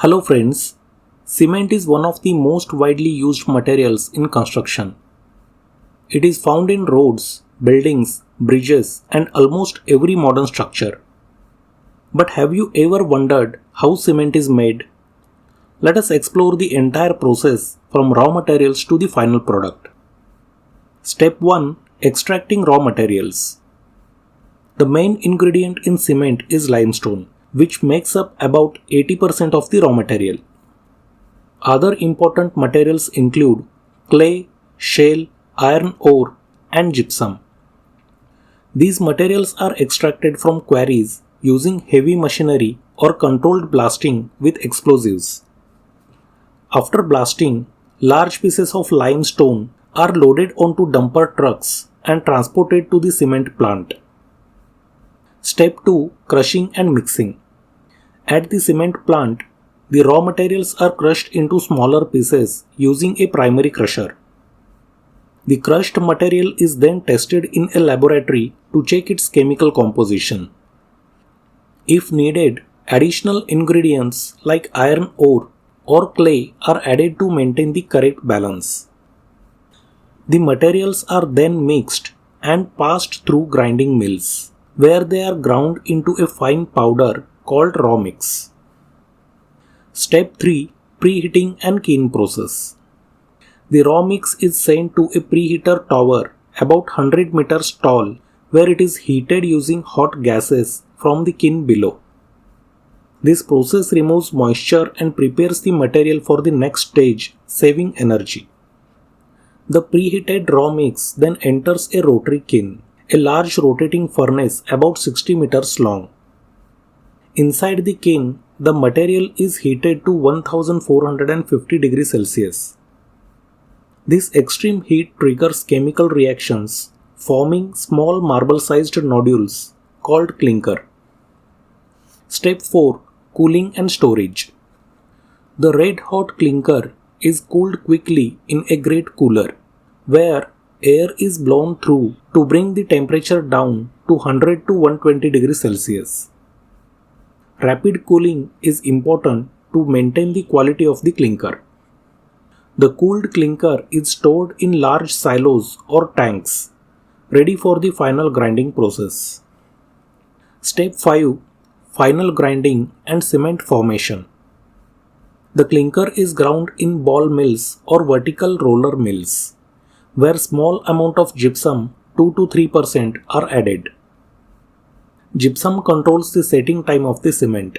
Hello friends, cement is one of the most widely used materials in construction. It is found in roads, buildings, bridges and almost every modern structure. But have you ever wondered how cement is made? Let us explore the entire process from raw materials to the final product. Step 1. Extracting raw materials. The main ingredient in cement is limestone, which makes up about 80% of the raw material. Other important materials include clay, shale, iron ore, and gypsum. These materials are extracted from quarries using heavy machinery or controlled blasting with explosives. After blasting, large pieces of limestone are loaded onto dumper trucks and transported to the cement plant. Step 2. Crushing and mixing. At the cement plant, the raw materials are crushed into smaller pieces using a primary crusher. The crushed material is then tested in a laboratory to check its chemical composition. If needed, additional ingredients like iron ore or clay are added to maintain the correct balance. The materials are then mixed and passed through grinding mills, where they are ground into a fine powder called raw mix. Step 3. Preheating and kiln process. The raw mix is sent to a preheater tower about 100 meters tall, where it is heated using hot gases from the kiln below. This process removes moisture and prepares the material for the next stage, saving energy. The preheated raw mix then enters a rotary kiln, a large rotating furnace about 60 meters long. Inside the kiln, the material is heated to 1450 degrees Celsius. This extreme heat triggers chemical reactions, forming small marble-sized nodules called clinker. Step 4. Cooling and storage. The red-hot clinker is cooled quickly in a grate cooler, where air is blown through to bring the temperature down to 100 to 120 degrees Celsius. Rapid cooling is important to maintain the quality of the clinker. The cooled clinker is stored in large silos or tanks, ready for the final grinding process. Step 5. Final grinding and cement formation. The clinker is ground in ball mills or vertical roller mills, where small amount of gypsum 2 to 3% are added. Gypsum controls the setting time of the cement.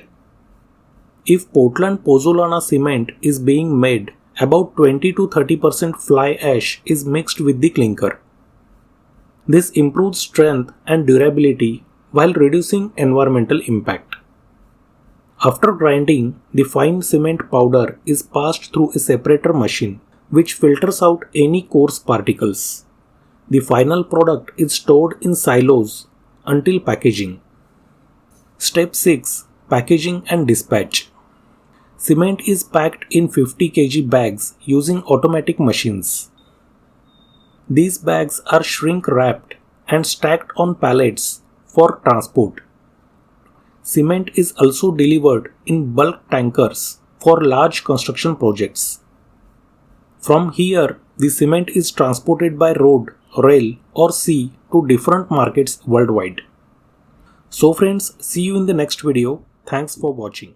If Portland pozzolana cement is being made, about 20 to 30% fly ash is mixed with the clinker. This improves strength and durability while reducing environmental impact. After grinding, the fine cement powder is passed through a separator machine, which filters out any coarse particles. The final product is stored in silos until packaging. Step 6. Packaging and dispatch. Cement is packed in 50 kg bags using automatic machines. These bags are shrink wrapped and stacked on pallets for transport. Cement is also delivered in bulk tankers for large construction projects. From here, the cement is transported by road, rail or sea to different markets worldwide. So friends, see you in the next video. Thanks for watching.